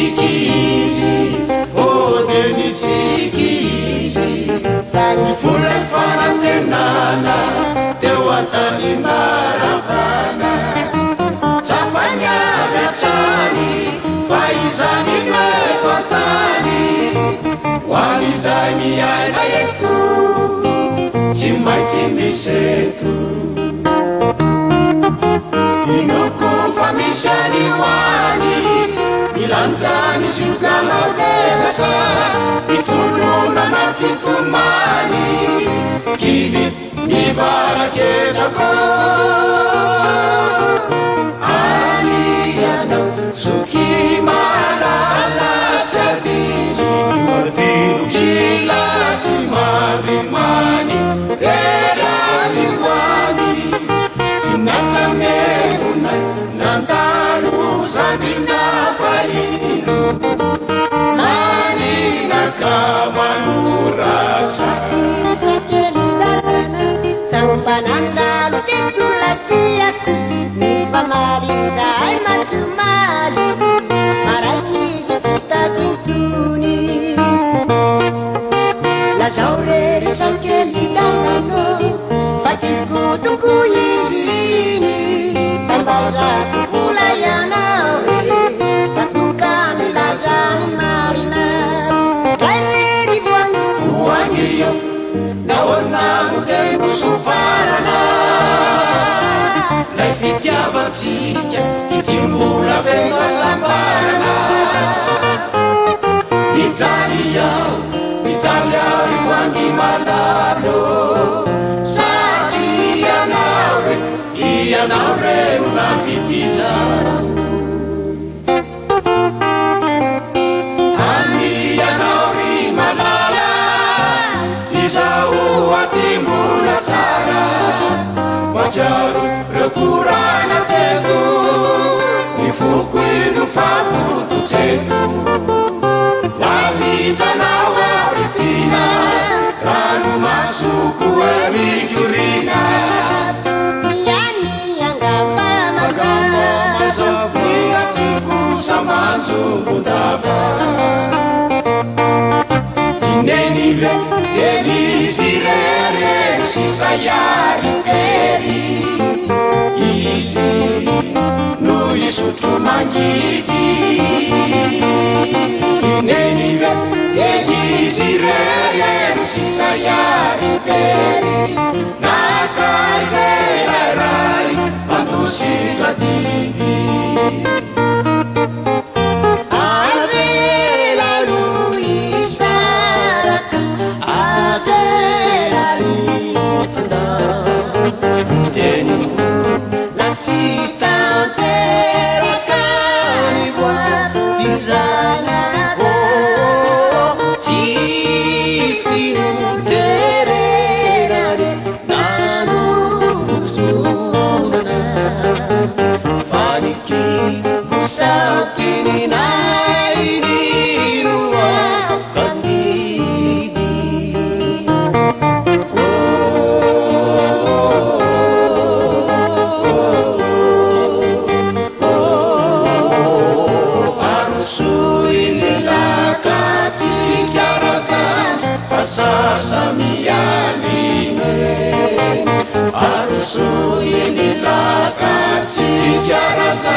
izy de nitsika izy ny vola fanantenana teo antany maravana tsapany avy atrany fa izany meto antany hoan'izay miaina eto tsy maintsy miseto inoko fa misy any hoany milanjany ziogana vesatra mitolona nafitomany kivy mivaraketrako anianao soki malala tsy adisy kilasy marimany erany hoany finatameonay nandalo zandrinapalino maninaka manoratra sampanandalo tetolatiako mifamarinzay matomali maraikizy fitadintony lazao rery sakely danano fatiko iziny tambazako vola ianao re tatoka milazany marina drairery voany io naona motemo soparana lay fitiavatsika fitimbola femasambarana mijaly ao ivoangy malalo ianao reo nafitizao amianao ry malala izao atimbola tsara matsiaro reo korana teto mifoko ino fafototseto lavitranao aritina rano masoko e mijorina manzongondava inenive elizirere sisayari peri izy no isotro mangidy inenive elizirere sisayari peri nakaizelairai mandositra didy Arusuyini laka chikaraza